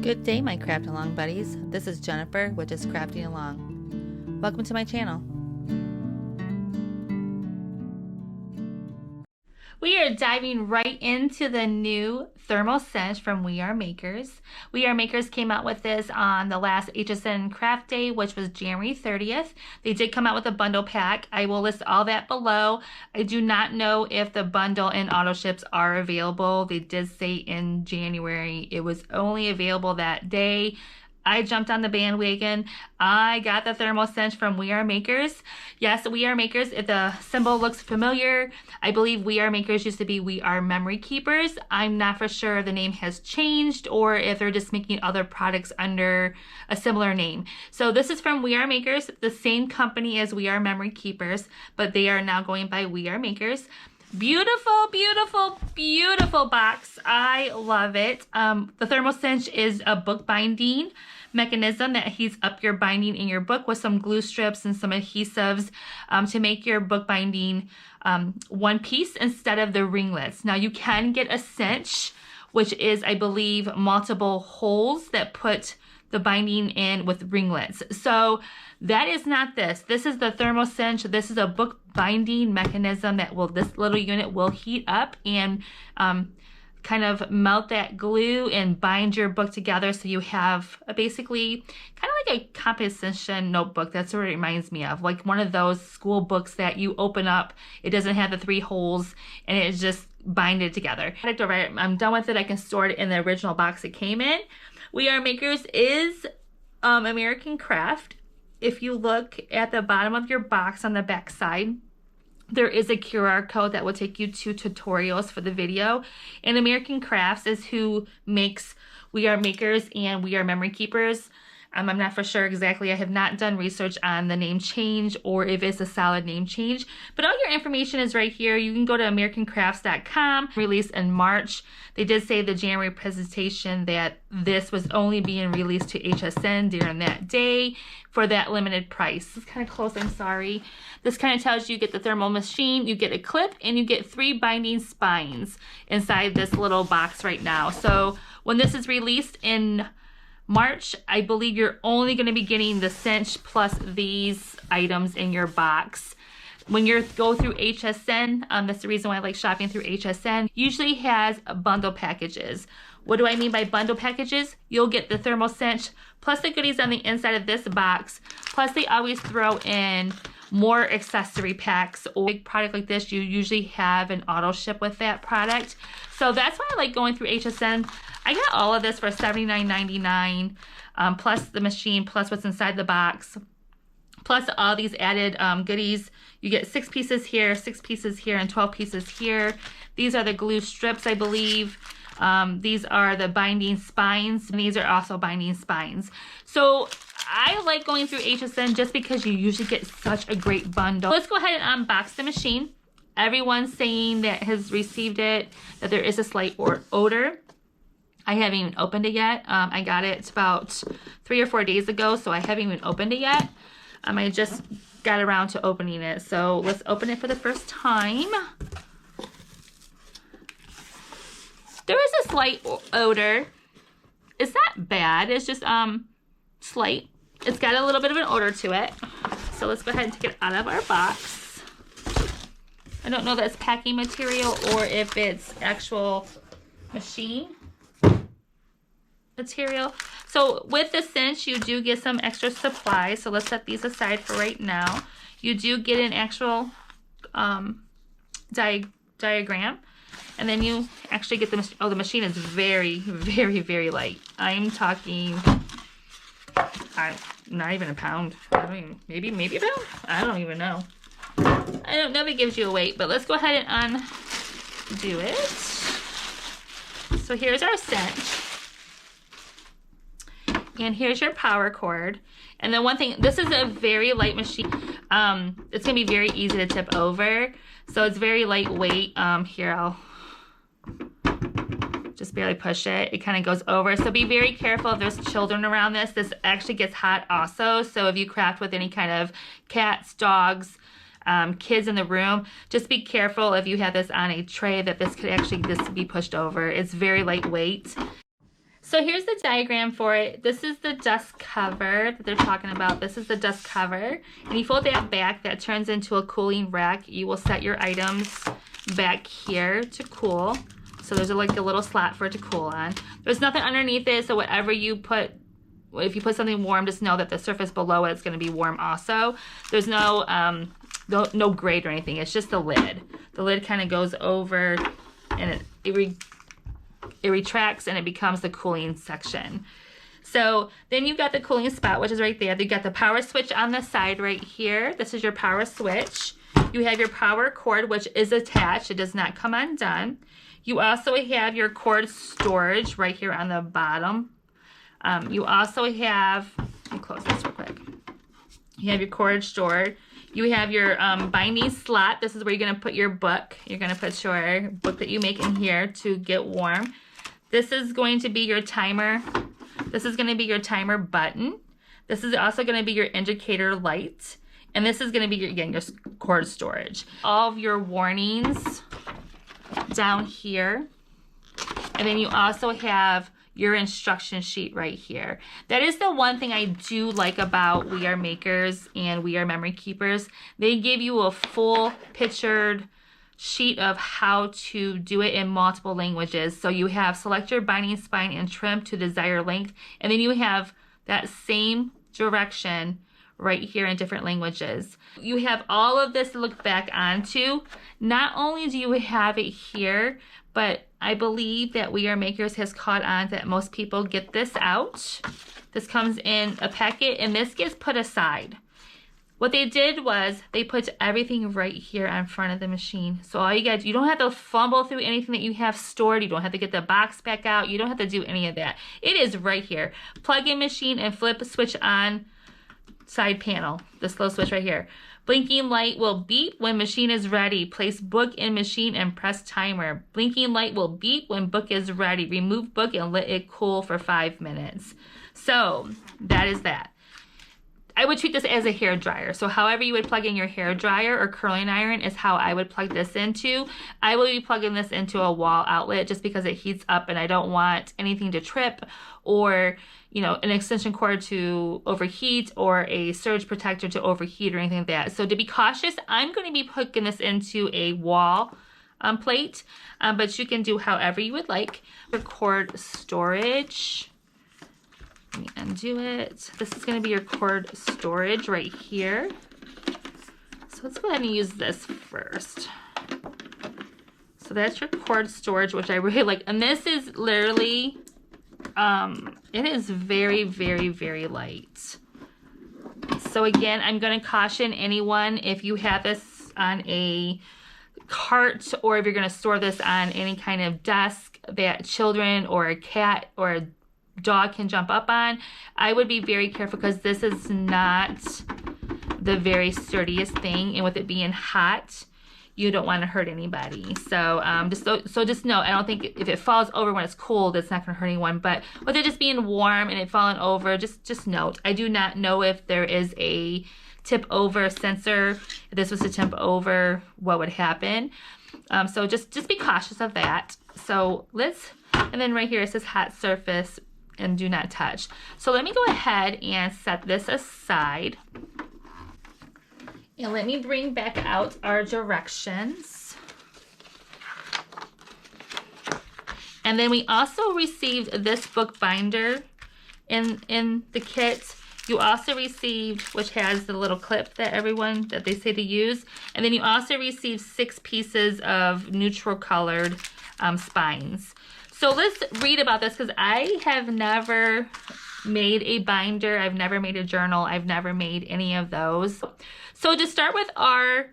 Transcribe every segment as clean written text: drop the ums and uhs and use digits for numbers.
Good day, my craft along buddies. This is Jennifer with Just Crafting Along. Welcome to my channel. We are diving right into the new Thermal Cinch from We Are Makers. We Are Makers came out with this on the last HSN Craft Day, which was January 30th. They did come out with a bundle pack. I will list all that below. I do not know if the bundle and auto ships are available. They did say in January it was only available that day. I jumped on the bandwagon. I got the Thermal Cinch from We Are Makers. Yes, We Are Makers. If the symbol looks familiar, I believe We Are Makers used to be We Are Memory Keepers. I'm not for sure if the name has changed or if they're just making other products under a similar name. So this is from We Are Makers, the same company as We Are Memory Keepers, but they are now going by We Are Makers. Beautiful, beautiful, beautiful box. I love it. The Thermal Cinch is a book binding mechanism that heats up your binding in your book with some glue strips and some adhesives to make your book binding one piece instead of the ringlets. Now you can get a cinch, which is, I believe, multiple holes that put the binding in with ringlets. So that is not this. This is the Thermal Cinch. This is a book binding mechanism that this little unit will heat up and kind of melt that glue and bind your book together so you have basically kind of like a composition notebook. That's what it reminds me of, like one of those school books that you open up, it doesn't have the 3 holes and it's just binded together. I'm done with it. I can store it in the original box it came in. We Are Makers is American craft. If you look at the bottom of your box on the back side, there is a QR code that will take you to tutorials for the video. And American Crafts is who makes We Are Makers and We Are Memory Keepers. I'm not for sure exactly. I have not done research on the name change or if it's a solid name change. But all your information is right here. You can go to AmericanCrafts.com. Released in March. They did say the January presentation that this was only being released to HSN during that day for that limited price. It's kind of close, I'm sorry. This kind of tells you get the thermal machine, you get a clip, and you get 3 binding spines inside this little box right now. So when this is released in March, I believe you're only going to be getting the cinch plus these items in your box. When you go through HSN, that's the reason why I like shopping through HSN, usually has bundle packages. What do I mean by bundle packages? You'll get the Thermal Cinch plus the goodies on the inside of this box, plus they always throw in more accessory packs. Or a big product like this, you usually have an auto ship with that product. So that's why I like going through HSN. I got all of this for $79.99, plus the machine, plus what's inside the box, plus all these added goodies. You get 6 pieces here, 6 pieces here, and 12 pieces here. These are the glue strips, I believe. These are the binding spines, and these are also binding spines. So I like going through HSN just because you usually get such a great bundle. Let's go ahead and unbox the machine. Everyone's saying that has received it, that there is a slight odor. I haven't even opened it yet. I got it about 3 or 4 days ago, so I haven't even opened it yet. I just got around to opening it. So let's open it for the first time. There is a slight odor. It's not bad. It's just slight. It's got a little bit of an odor to it. So let's go ahead and take it out of our box. I don't know if that's packing material or if it's actual machine material. So with the cinch, you do get some extra supplies. So let's set these aside for right now. You do get an actual diagram. And then you actually get the machine is very, very, very light. I'm talking, not even a pound. Maybe a pound? I don't even know. Nobody gives you a weight, but let's go ahead and undo it. So here's our cinch. And here's your power cord. And then one thing, this is a very light machine. It's gonna be very easy to tip over. So it's very lightweight. Here, I'll just barely push it. It kind of goes over. So be very careful if there's children around this. This actually gets hot also. So if you craft with any kind of cats, dogs, kids in the room, just be careful if you have this on a tray that this could actually be pushed over. It's very lightweight. So here's the diagram for it. This is the dust cover that they're talking about. This is the dust cover. And you fold that back, that turns into a cooling rack. You will set your items back here to cool. So there's like a little slot for it to cool on. There's nothing underneath it, so whatever you put, if you put something warm, just know that the surface below it is going to be warm also. There's no grate or anything. It's just the lid. The lid kind of goes over and it retracts and it becomes the cooling section. So then you've got the cooling spot, which is right there. You got the power switch on the side right here. This is your power switch. You have your power cord, which is attached. It does not come undone. You also have your cord storage right here on the bottom. You also have, let me close this real quick. You have your cord stored. You have your binding slot. This is where you're going to put your book. You're going to put your book that you make in here to get warm. This is going to be your timer. This is going to be your timer button. This is also going to be your indicator light. And this is going to be, again, your cord storage. All of your warnings down here. And then you also have your instruction sheet right here. That is the one thing I do like about We Are Makers and We Are Memory Keepers. They give you a full pictured sheet of how to do it in multiple languages. So you have select your binding spine and trim to desired length, and then you have that same direction right here in different languages. You have all of this to look back onto. Not only do you have it here, but I believe that We Are Makers has caught on that most people get this out. This comes in a packet and this gets put aside. What they did was they put everything right here in front of the machine. So all you got, you don't have to fumble through anything that you have stored. You don't have to get the box back out. You don't have to do any of that. It is right here. Plug in machine and flip switch on side panel. This little switch right here. Blinking light will beep when machine is ready. Place book in machine and press timer. Blinking light will beep when book is ready. Remove book and let it cool for 5 minutes. So that is that. I would treat this as a hair dryer. So however you would plug in your hair dryer or curling iron is how I would plug this into. I will be plugging this into a wall outlet just because it heats up and I don't want anything to trip or, you know, an extension cord to overheat or a surge protector to overheat or anything like that. So to be cautious, I'm going to be hooking this into a wall plate, but you can do however you would like. For cord storage, let me undo it. This is going to be your cord storage right here. So let's go ahead and use this first. So that's your cord storage, which I really like. And this is literally, it is very, very, very light. So again, I'm going to caution anyone, if you have this on a cart or if you're going to store this on any kind of desk that children or a cat or a dog can jump up on, I would be very careful because this is not the very sturdiest thing, and with it being hot, you don't want to hurt anybody. So just know, I don't think if it falls over when it's cold, it's not going to hurt anyone. But with it just being warm and it falling over, just note, I do not know if there is a tip over sensor. If this was to tip over, what would happen? So just be cautious of that. So and then right here it says hot surface and do not touch. So let me go ahead and set this aside. And let me bring back out our directions. And then we also received this book binder in the kit. You also received, which has the little clip that they say to use. And then you also received 6 pieces of neutral colored spines. So let's read about this because I have never made a binder. I've never made a journal. I've never made any of those. So to start with our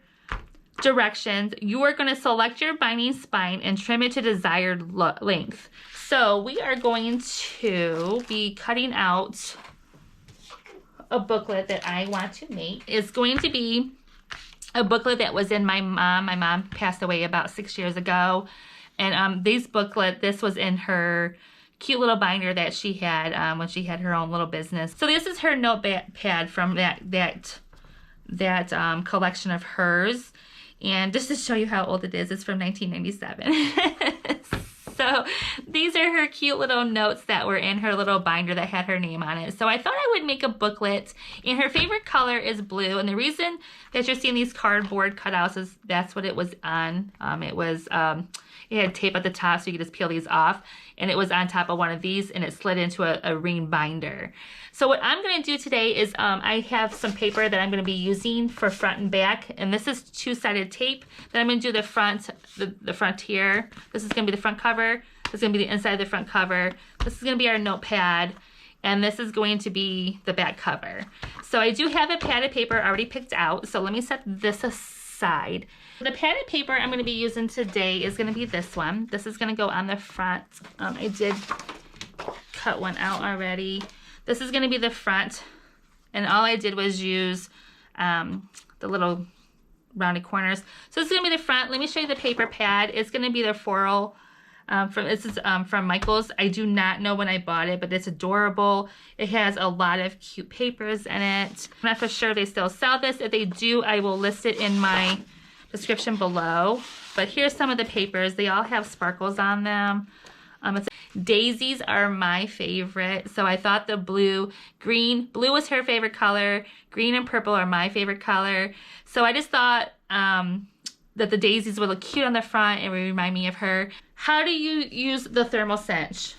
directions, you are going to select your binding spine and trim it to desired length. So we are going to be cutting out a booklet that I want to make. It's going to be a booklet that was in my mom. My mom passed away about 6 years ago. And this was in her cute little binder that she had when she had her own little business. So this is her notepad from that collection of hers. And just to show you how old it is, it's from 1997. So these are her cute little notes that were in her little binder that had her name on it. So I thought I would make a booklet, and her favorite color is blue. And the reason that you're seeing these cardboard cutouts is that's what it was on. It had tape at the top so you could just peel these off, and it was on top of one of these, and it slid into a ring binder. So what I'm going to do today is I have some paper that I'm going to be using for front and back, and this is two-sided tape. Then I'm going to do the front here. This is going to be the front cover. This is going to be the inside of the front cover. This is going to be our notepad, and this is going to be the back cover. So I do have a pad of paper already picked out, so let me set this aside. The padded paper I'm going to be using today is going to be this one. This is going to go on the front. I did cut one out already. This is going to be the front, and all I did was use the little rounded corners. So this is going to be the front. Let me show you the paper pad. It's going to be the floral. This is from Michael's. I do not know when I bought it, but it's adorable. It has a lot of cute papers in it. I'm not for sure if they still sell this. If they do, I will list it in my description below. But here's some of the papers. They all have sparkles on them. Daisies are my favorite, so I thought the blue was her favorite color. Green and purple are my favorite color. So I just thought that the daisies would look cute on the front and would remind me of her. How do you use the Thermal Cinch?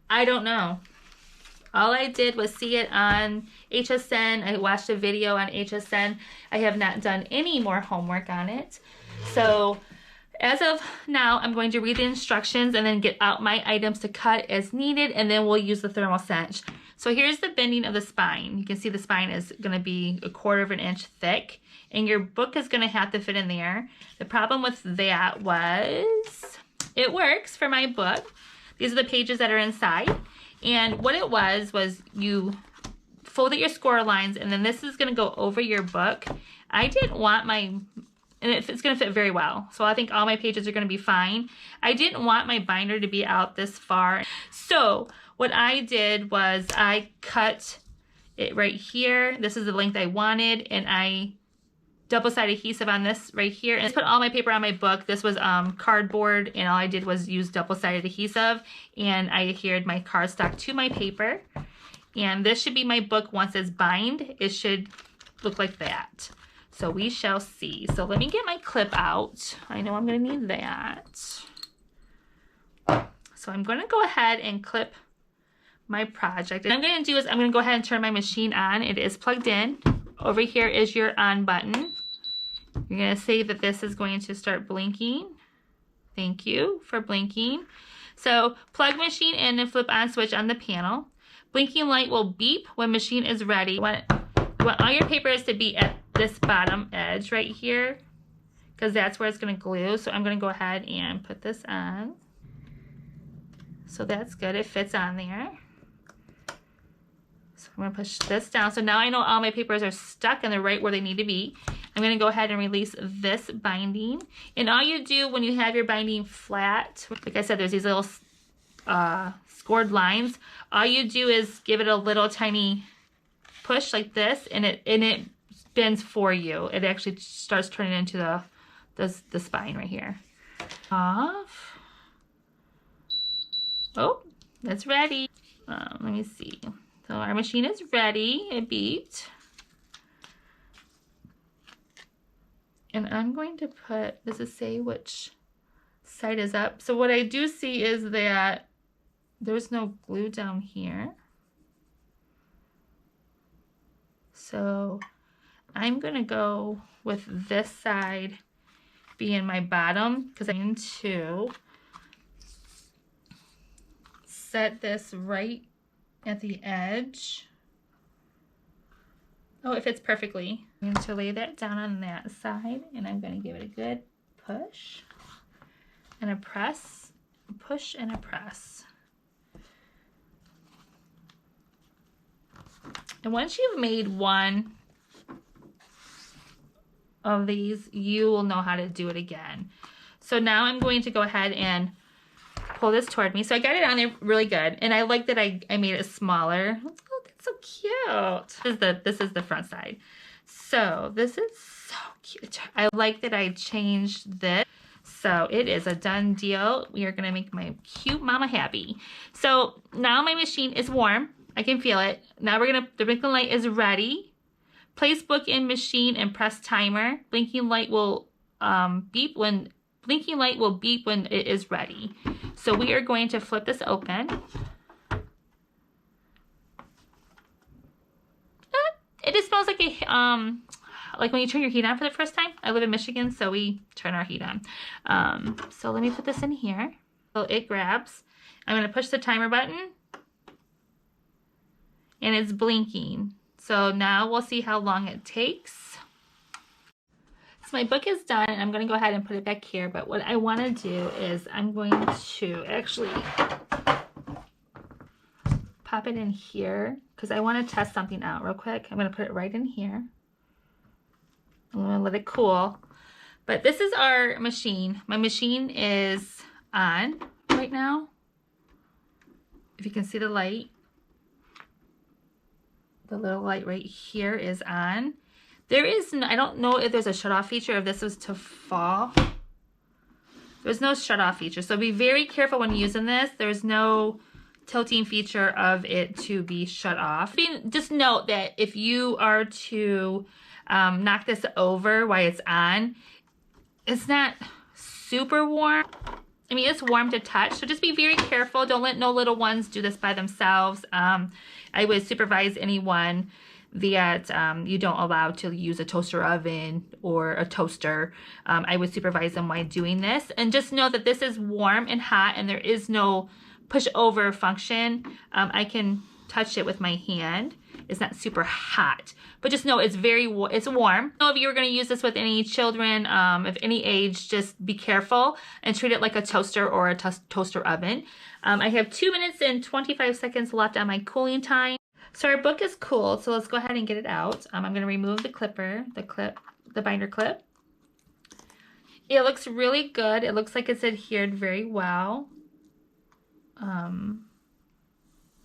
I don't know. All I did was see it on HSN. I watched a video on HSN. I have not done any more homework on it. So as of now, I'm going to read the instructions and then get out my items to cut as needed, and then we'll use the Thermal Cinch. So here's the bending of the spine. You can see the spine is going to be 1/4 inch thick, and your book is going to have to fit in there. The problem with that was, it works for my book. These are the pages that are inside. And what it was you folded your score lines, and then this is going to go over your book. I didn't want and it's going to fit very well. So I think all my pages are going to be fine. I didn't want my binder to be out this far. So what I did was I cut it right here. This is the length I wanted, and I double-sided adhesive on this right here, and I put all my paper on my book. This was cardboard, and all I did was use double-sided adhesive, and I adhered my cardstock to my paper. And this should be my book once it's bind. It should look like that. So we shall see. So let me get my clip out. I know I'm going to need that. So I'm going to go ahead and clip my project. And what I'm going to do is I'm going to go ahead and turn my machine on. It is plugged in. Over here is your on button. You're going to say that this is going to start blinking. Thank you for blinking. So plug machine in and flip on switch on the panel. Blinking light will beep when machine is ready. You want all your papers to be at this bottom edge right here, because that's where it's going to glue. So I'm going to go ahead and put this on. So that's good. It fits on there. So I'm going to push this down. So now I know all my papers are stuck and they're right where they need to be. I'm going to go ahead and release this binding. And all you do when you have your binding flat, like I said, there's these little scored lines. All you do is give it a little tiny push like this, and it bends for you. It actually starts turning into the spine right here. Off. Oh, that's ready. Let me see. So our machine is ready. It beeped. And I'm going to put, does it say which side is up? So what I do see is that there's no glue down here. So I'm going to go with this side being my bottom, because I'm going to set this right at the edge. Oh, it fits perfectly. I'm going to lay that down on that side, and I'm going to give it a good push and a press, push and a press. And once you've made one of these, you will know how to do it again. So now I'm going to go ahead and pull this toward me. So I got it on there really good, and I like that I made it smaller. Oh, that's so cute. This is the front side. So this is so cute. I like that I changed this. So it is a done deal. We are gonna make my cute mama happy. So now my machine is warm. I can feel it. Now the blinking light is ready. Place book in machine and press timer. Blinking light will beep when it is ready. So we are going to flip this open. It just smells like like when you turn your heat on for the first time. I live in Michigan, so we turn our heat on. So let me put this in here. So it grabs. I'm gonna push the timer button and it's blinking. So now we'll see how long it takes. So my book is done and I'm gonna go ahead and put it back here, but what I wanna do is I'm going to actually pop it in here because I wanna test something out real quick. I'm gonna put it right in here. I'm gonna let it cool. But this is our machine. My machine is on right now. If you can see the light, the little light right here is on. There is no, I don't know if there's a shut off feature if this was to fall. There's no shut off feature. So be very careful when using this. There's no tilting feature of it to be shut off. Just note that if you are to knock this over while it's on, it's not super warm. I mean, it's warm to touch, so just be very careful. Don't let no little ones do this by themselves. I would supervise anyone that you don't allow to use a toaster oven or a toaster. I would supervise them while doing this. And just know that this is warm and hot and there is no push over function. I can touch it with my hand. It's not super hot, but just know it's it's warm. If you're going to use this with any children of any age, just be careful and treat it like a toaster or a toaster oven. I have 2 minutes and 25 seconds left on my cooling time. So our book is cool, so let's go ahead and get it out. I'm going to remove the clipper, the binder clip. It looks really good. It looks like it's adhered very well.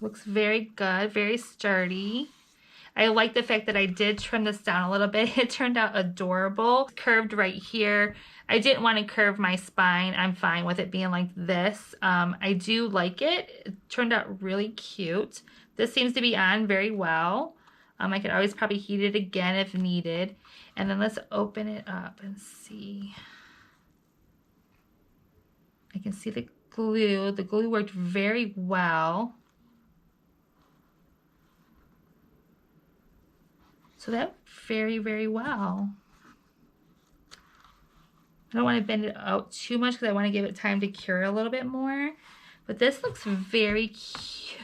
Looks very good, very sturdy. I like the fact that I did trim this down a little bit. It turned out adorable. Curved right here. I didn't want to curve my spine. I'm fine with it being like this. I do like it. It turned out really cute. This seems to be on very well. I could always probably heat it again if needed. And then let's open it up and see. I can see the glue. The glue worked very well. So that very, very well. I don't want to bend it out too much because I want to give it time to cure a little bit more. But this looks very cute.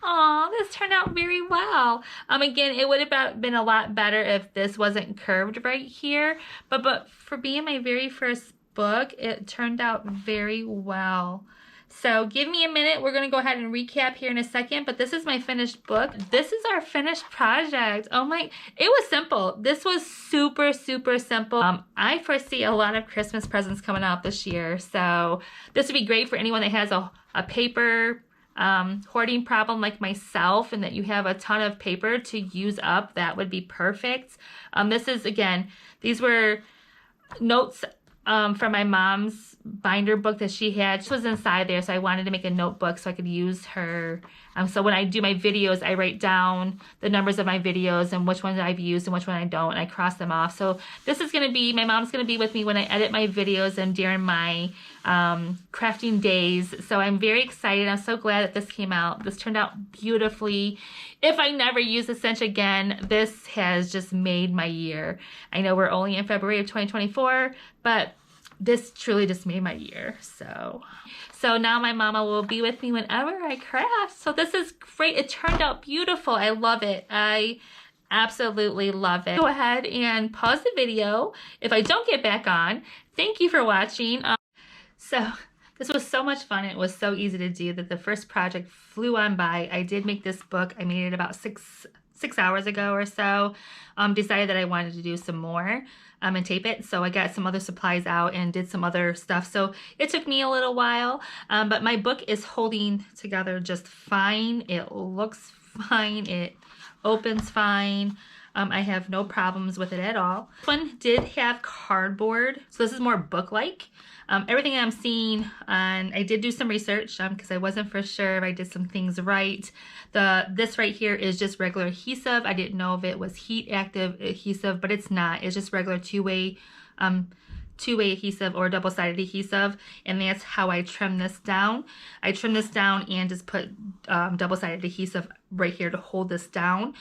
Aw, this turned out very well. Again, it would have been a lot better if this wasn't curved right here. But for being my very first book, it turned out very well. So give me a minute. We're going to go ahead and recap here in a second, but this is my finished book. This is our finished project. Oh my, it was simple. This was super, super simple. I foresee a lot of Christmas presents coming out this year. So this would be great for anyone that has a paper hoarding problem like myself and that you have a ton of paper to use up. That would be perfect. This is, again, these were notes from my mom's binder book that she had. She was inside there, so I wanted to make a notebook so I could use her. So when I do my videos, I write down the numbers of my videos and which ones I've used and which one I don't, and I cross them off. So this is going to be, my mom's going to be with me when I edit my videos and during my crafting days. So I'm very excited. I'm so glad that this came out. This turned out beautifully. If I never use the cinch again, this has just made my year. I know we're only in February of 2024, but this truly just made my year. So now my mama will be with me whenever I craft. So this is great. It turned out beautiful. I love it. I absolutely love it. Go ahead and pause the video if I don't get back on. Thank you for watching. So this was so much fun. It was so easy to do that the first project flew on by. I did make this book. I made it about six hours ago or so. Decided that I wanted to do some more and tape it. So I got some other supplies out and did some other stuff. So it took me a little while, but my book is holding together just fine. It looks fine. It opens fine. I have no problems with it at all. This one did have cardboard, so this is more book-like. Everything I'm seeing on, I did do some research because I wasn't for sure if I did some things right. This right here is just regular adhesive. I didn't know if it was heat active adhesive, but it's not. It's just regular two-way adhesive or double-sided adhesive, and that's how I trim this down. I trim this down and just put double-sided adhesive right here to hold this down.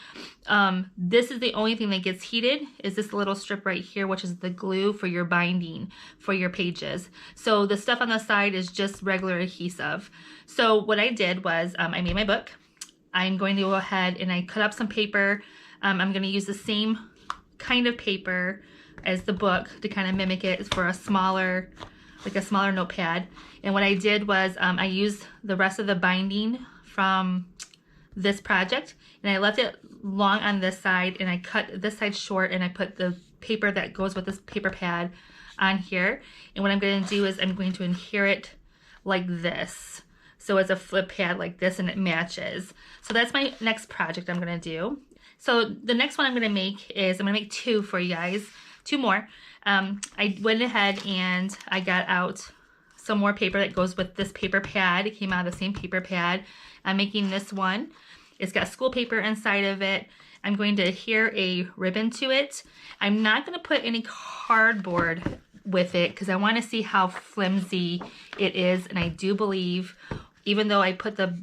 This is the only thing that gets heated, is this little strip right here, which is the glue for your binding for your pages. So the stuff on the side is just regular adhesive. So what I did was I made my book. I'm going to go ahead and I cut up some paper. I'm going to use the same kind of paper as the book to kind of mimic it for a smaller, like a smaller notepad. And what I did was I used the rest of the binding from this project and I left it long on this side, and I cut this side short, and I put the paper that goes with this paper pad on here. And what I'm going to do is I'm going to adhere it like this. So it's a flip pad like this, and it matches. So that's my next project I'm going to do. So the next one I'm going to make is, I'm going to make two for you guys. Two more. I went ahead and I got out some more paper that goes with this paper pad. It came out of the same paper pad. I'm making this one. It's got school paper inside of it. I'm going to adhere a ribbon to it. I'm not going to put any cardboard with it because I want to see how flimsy it is. And I do believe, even though I put the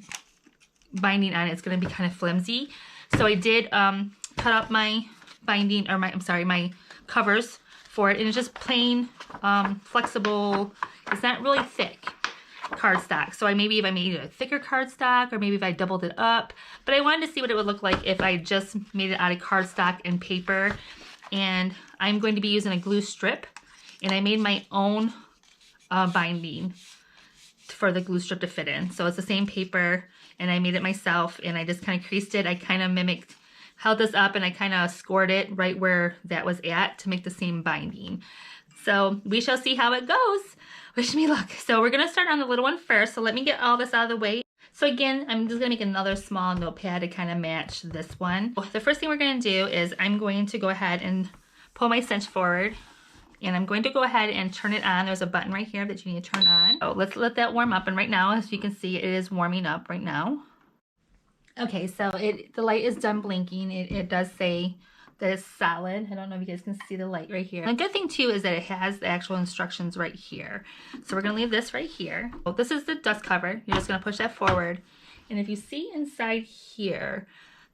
binding on it, it's going to be kind of flimsy. So I did cut up my binding, or my covers for it, and it's just plain flexible. It's not really thick cardstock. So maybe if I made it a thicker cardstock, or maybe if I doubled it up, but I wanted to see what it would look like if I just made it out of cardstock and paper. And I'm going to be using a glue strip, and I made my own binding for the glue strip to fit in. So it's the same paper, and I made it myself, and I just kind of creased it. I kind of held this up, and I kind of scored it right where that was at to make the same binding. So we shall see how it goes. Wish me luck. So we're going to start on the little one first. So let me get all this out of the way. So again, I'm just going to make another small notepad to kind of match this one. The first thing we're going to do is I'm going to go ahead and pull my cinch forward, and I'm going to go ahead and turn it on. There's a button right here that you need to turn on. So let's let that warm up. And right now, as you can see, it is warming up right now. Okay, so the light is done blinking. It does say that it's solid. I don't know if you guys can see the light right here. And the good thing too is that it has the actual instructions right here. So we're gonna leave this right here. So this is the dust cover. You're just gonna push that forward. And if you see inside here,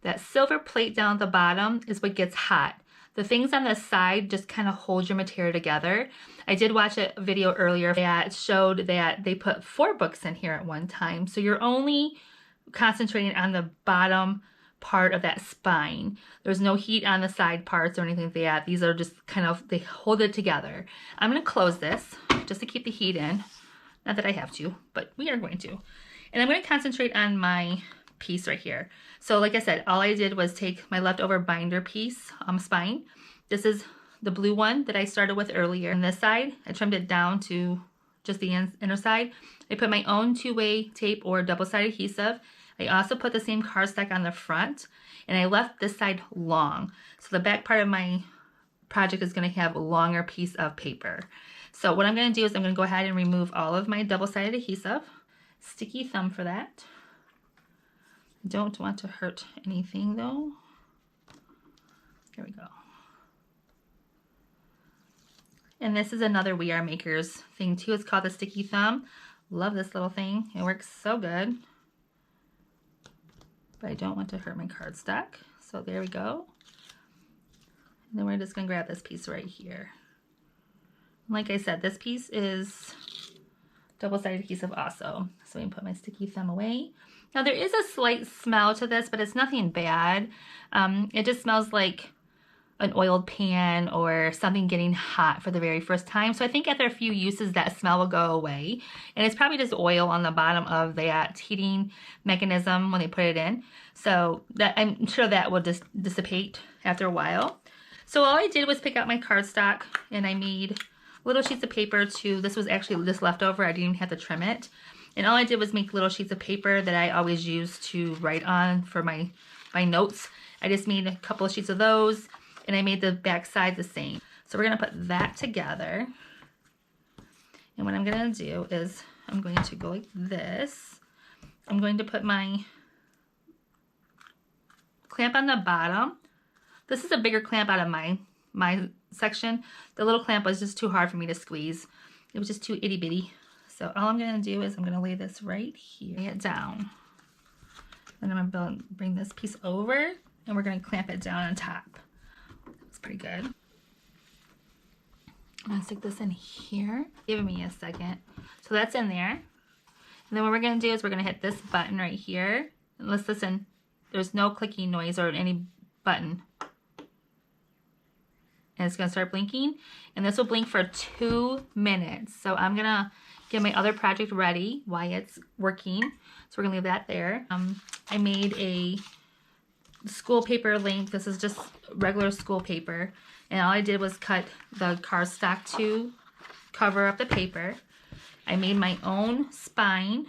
that silver plate down at the bottom is what gets hot. The things on the side just kind of hold your material together. I did watch a video earlier that showed that they put 4 books in here at one time. So you're only concentrating on the bottom part of that spine. There's no heat on the side parts or anything like that. These are just kind of, they hold it together. I'm going to close this just to keep the heat in. Not that I have to, but we are going to. And I'm going to concentrate on my piece right here. So like I said, all I did was take my leftover binder piece, spine. This is the blue one that I started with earlier. On this side, I trimmed it down to just the inner side. I put my own two-way tape or double-sided adhesive. I also put the same cardstock on the front, and I left this side long. So the back part of my project is going to have a longer piece of paper. So what I'm going to do is I'm going to go ahead and remove all of my double-sided adhesive. Sticky thumb for that. Don't want to hurt anything though. There we go. And this is another We Are Makers thing too. It's called the sticky thumb. Love this little thing. It works so good. But I don't want to hurt my cardstock. So there we go. And then we're just going to grab this piece right here. Like I said, this piece is double-sided adhesive also. So I can put my sticky thumb away. Now there is a slight smell to this, but it's nothing bad. It just smells like an oiled pan or something getting hot for the very first time. So I think after a few uses that smell will go away. And it's probably just oil on the bottom of that heating mechanism when they put it in. So that, I'm sure that will just dissipate after a while. So all I did was pick out my cardstock, and I made little sheets of paper to, this was actually just leftover, I didn't even have to trim it. And all I did was make little sheets of paper that I always use to write on for my my notes. I just made a couple of sheets of those, and I made the back side the same. So we're gonna put that together. And what I'm gonna do is I'm going to go like this. I'm going to put my clamp on the bottom. This is a bigger clamp out of my section. The little clamp was just too hard for me to squeeze. It was just too itty bitty. So all I'm gonna do is I'm gonna lay this right here, lay it down. And I'm gonna bring this piece over, and we're gonna clamp it down on top. It's pretty good. I'm gonna stick this in here. Give me a second. So that's in there. And then what we're gonna do is we're gonna hit this button right here. And let's listen. There's no clicking noise or any button. And it's gonna start blinking. And this will blink for 2 minutes. So I'm gonna get my other project ready while it's working. So we're gonna leave that there. I made a school paper length. This is just regular school paper. And all I did was cut the cardstock to cover up the paper. I made my own spine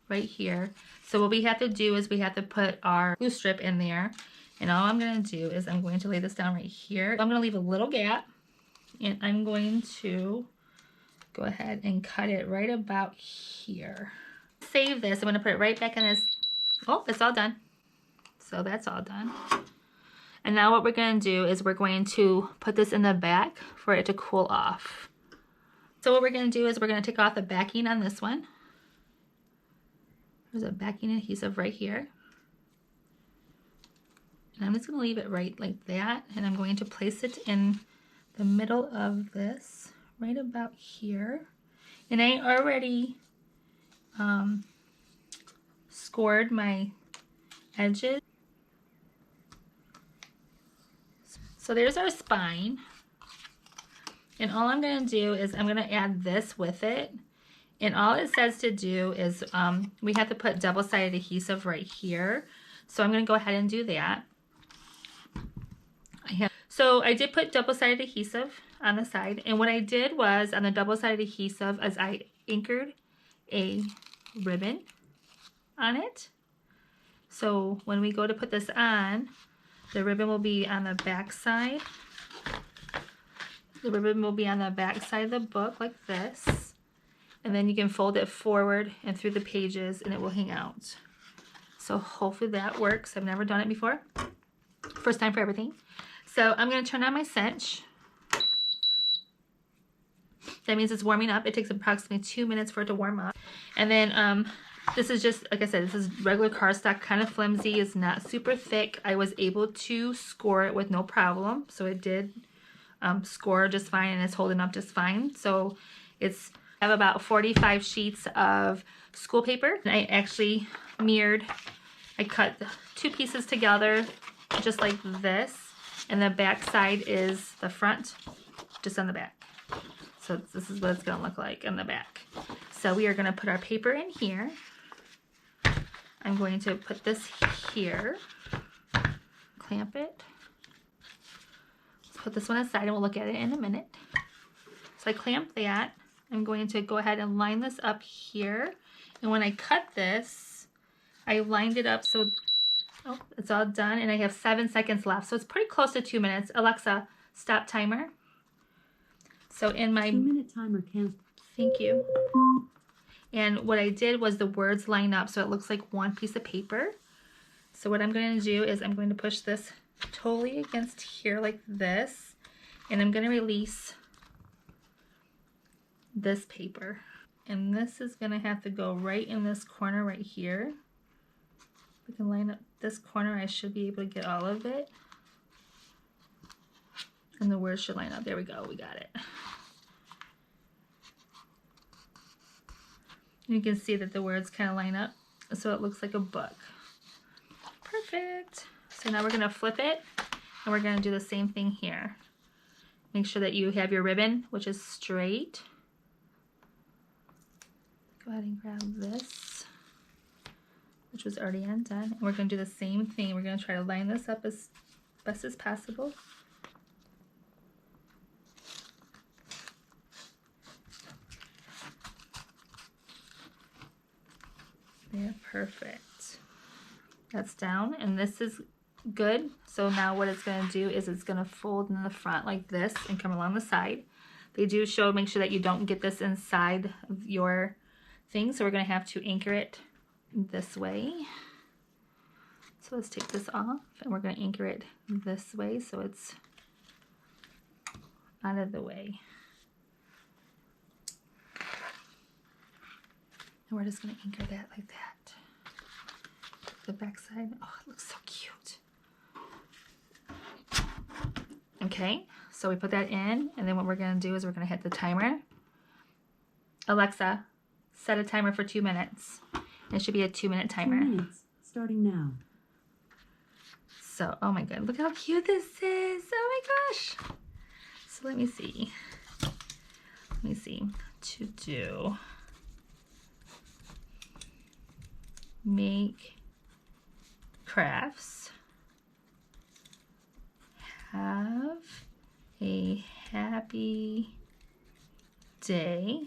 right here. So what we have to do is we have to put our glue strip in there. And all I'm gonna do is I'm going to lay this down right here. I'm gonna leave a little gap, and I'm going to go ahead and cut it right about here. Save this. I'm gonna put it right back in this. Oh, it's all done. So that's all done. And now what we're gonna do is we're going to put this in the back for it to cool off. So what we're gonna do is we're gonna take off the backing on this one. There's a backing adhesive right here. And I'm just gonna leave it right like that. And I'm going to place it in the middle of this, right about here. And I already scored my edges. So there's our spine. And all I'm gonna do is I'm gonna add this with it. And all it says to do is we have to put double-sided adhesive right here. So I'm gonna go ahead and do that. So I did put double-sided adhesive on the side. And what I did was on the double-sided adhesive is I anchored a ribbon on it. So when we go to put this on, the ribbon will be on the back side. The ribbon will be on the back side of the book like this. And then you can fold it forward and through the pages, and it will hang out. So hopefully that works. I've never done it before. First time for everything. So I'm going to turn on my cinch. That means it's warming up. It takes approximately 2 minutes for it to warm up. And then this is just, like I said, this is regular cardstock, kind of flimsy. It's not super thick. I was able to score it with no problem. So it did score just fine, and it's holding up just fine. So I have about 45 sheets of school paper. And I actually I cut 2 pieces together just like this. And the back side is the front, just on the back. So this is what it's gonna look like in the back. So we are gonna put our paper in here. I'm going to put this here, clamp it. Let's put this one aside and we'll look at it in a minute. So I clamped that. I'm going to go ahead and line this up here. And when I cut this, I lined it up so it's all done, and I have 7 seconds left. So it's pretty close to 2 minutes. Alexa, stop timer. So in my 2-minute timer count. Thank you. And what I did was the words line up so it looks like one piece of paper. So what I'm going to do is I'm going to push this totally against here like this, and I'm going to release this paper. And this is going to have to go right in this corner right here. We can line up this corner. I should be able to get all of it. And the words should line up. There we go. We got it. You can see that the words kind of line up, so it looks like a book. Perfect. So now we're going to flip it, and we're going to do the same thing here. Make sure that you have your ribbon, which is straight. Go ahead and grab this, which was already undone. And we're going to do the same thing. We're going to try to line this up as best as possible. There, perfect. That's down, and this is good. So now what it's going to do is it's going to fold in the front like this and come along the side. They do show, make sure that you don't get this inside of your thing. So we're going to have to anchor it this way. So let's take this off and we're going to anchor it this way so it's out of the way. And we're just going to anchor that like that. The back side. Oh, it looks so cute. Okay, so we put that in, and then what we're going to do is we're going to hit the timer. Alexa, set a timer for 2 minutes. It should be a 2-minute timer. 2 minutes, starting now. So, oh my god, look how cute this is. Oh my gosh. So let me see. Let me see. To do. Make crafts. Have a happy day.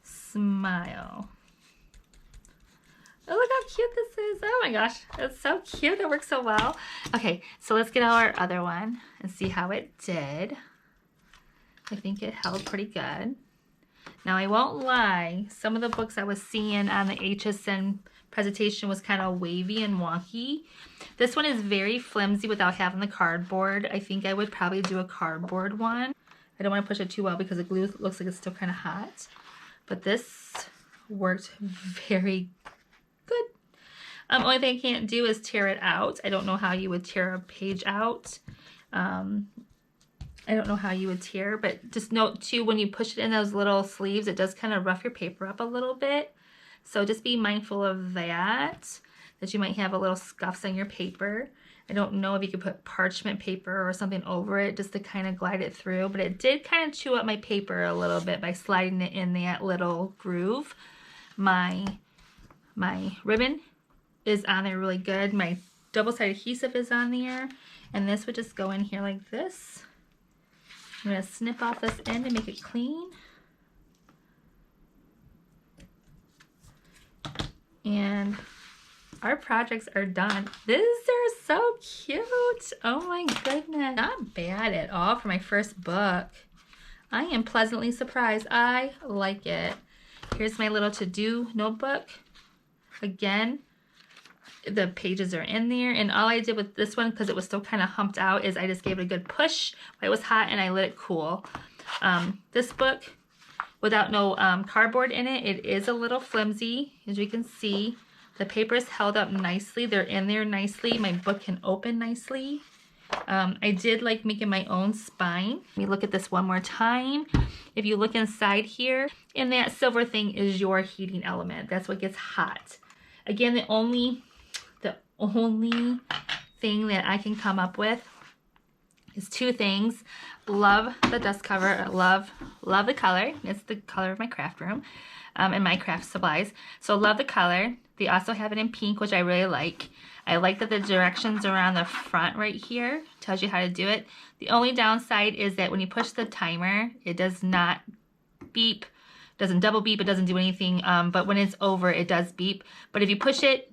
Smile. Oh, look how cute this is. Oh my gosh, it's so cute. It works so well. Okay, so let's get our other one and see how it did. I think it held pretty good. Now, I won't lie. Some of the books I was seeing on the HSN presentation was kind of wavy and wonky. This one is very flimsy without having the cardboard. I think I would probably do a cardboard one. I don't want to push it too well because the glue looks like it's still kind of hot. But this worked very good. Only thing I can't do is tear it out. I don't know how you would tear a page out. I don't know how you would tear, but just note too, when you push it in those little sleeves, it does kind of rough your paper up a little bit. So just be mindful of that you might have a little scuffs on your paper. I don't know if you could put parchment paper or something over it just to kind of glide it through, but it did kind of chew up my paper a little bit by sliding it in that little groove. My ribbon is on there really good. My double-sided adhesive is on there, and this would just go in here like this. I'm going to snip off this end and make it clean. And our projects are done. These are so cute. Oh my goodness. Not bad at all for my first book. I am pleasantly surprised. I like it. Here's my little to-do notebook. Again, the pages are in there, and all I did with this one, because it was still kind of humped out, is I just gave it a good push while it was hot and I let it cool. This book, without no cardboard in it, it is a little flimsy, as you can see. The paper is held up nicely. They're in there nicely. My book can open nicely. I did like making my own spine. Let me look at this one more time. If you look inside here, and that silver thing is your heating element. That's what gets hot. Again, the only thing that I can come up with is 2 things. Love the dust cover. Love the color. It's the color of my craft room and my craft supplies. So love the color. They also have it in pink, which I really like. I like that the directions are on the front right here. Tells you how to do it. The only downside is that when you push the timer, it does not beep. Doesn't double beep. It doesn't do anything. But when it's over, it does beep. But if you push it,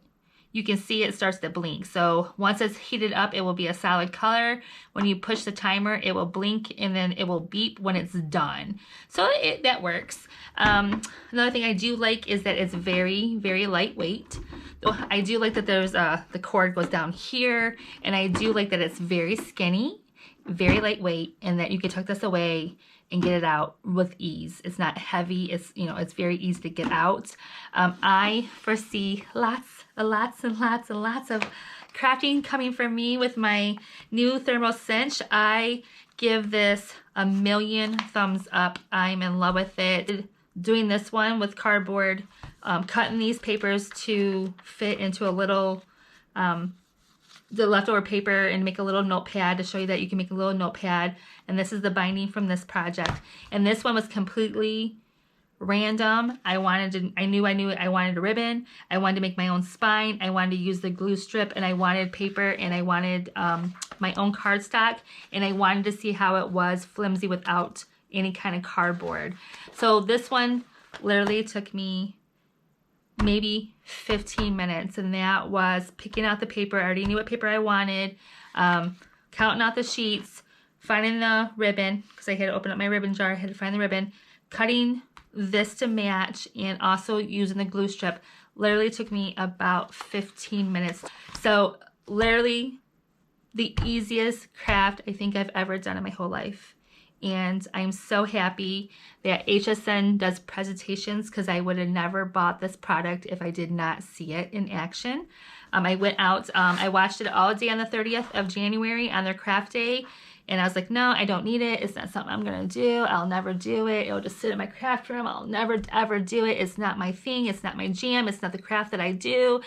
you can see it starts to blink. So once it's heated up, it will be a solid color. When you push the timer, it will blink, and then it will beep when it's done. So that works. Another thing I do like is that it's very, very lightweight. I do like that there's the cord goes down here, and I do like that it's very skinny, very lightweight, and that you can tuck this away and get it out with ease. It's not heavy. It's, you know, it's very easy to get out. I foresee lots and lots of crafting coming from me with my new Thermal Cinch. I give this a million thumbs up. I'm in love with it. Doing this one with cardboard, cutting these papers to fit into a little the leftover paper and make a little notepad to show you that you can make a little notepad. And this is the binding from this project. And this one was completely random. I knew I wanted a ribbon. I wanted to make my own spine. I wanted to use the glue strip, and I wanted paper, and I wanted my own cardstock, and I wanted to see how it was flimsy without any kind of cardboard. So this one literally took me maybe 15 minutes, and that was picking out the paper. I already knew what paper I wanted, counting out the sheets, finding the ribbon, because I had to open up my ribbon jar, I had to find the ribbon, cutting this to match, and also using the glue strip. Literally took me about 15 minutes. So literally the easiest craft I think I've ever done in my whole life. And I'm so happy that HSN does presentations, because I would have never bought this product if I did not see it in action. I went out, I watched it all day on the 30th of January on their craft day, and I was like, no, I don't need it. It's not something I'm gonna do. I'll never do it. It'll just sit in my craft room. I'll never ever do it. It's not my thing. It's not my jam. It's not the craft that I do.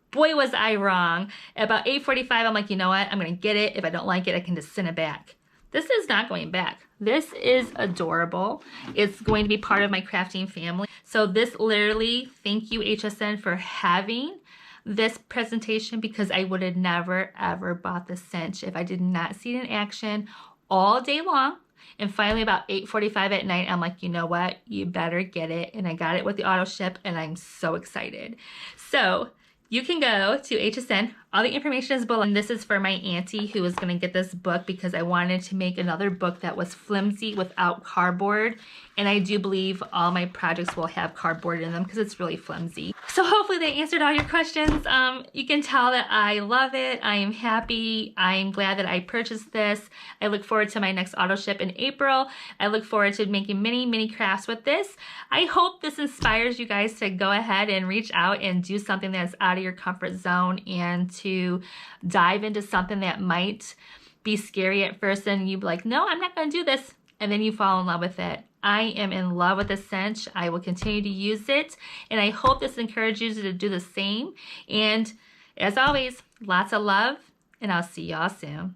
Boy, was I wrong. At about 8:45, I'm like, you know what? I'm gonna get it. If I don't like it, I can just send it back. This is not going back. This is adorable. It's going to be part of my crafting family. So this literally, thank you HSN for having this presentation, because I would have never ever bought the cinch if I did not see it in action all day long. And finally about 8:45 at night, I'm like, you know what? You better get it. And I got it with the auto ship, and I'm so excited. So you can go to HSN. All the information is below. And this is for my auntie who is going to get this book, because I wanted to make another book that was flimsy without cardboard. And I do believe all my projects will have cardboard in them, because it's really flimsy. So hopefully they answered all your questions. You can tell that I love it. I am happy. I am glad that I purchased this. I look forward to my next auto ship in April. I look forward to making many crafts with this. I hope this inspires you guys to go ahead and reach out and do something that's out of your comfort zone, and to dive into something that might be scary at first, and you'd be like, no, I'm not going to do this. And then you fall in love with it. I am in love with the cinch. I will continue to use it, and I hope this encourages you to do the same. And as always, lots of love, and I'll see y'all soon.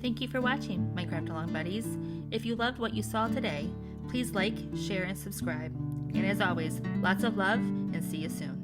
Thank you for watching, my Craft Along buddies. If you loved what you saw today, please like, share, and subscribe. And as always, lots of love, and see you soon.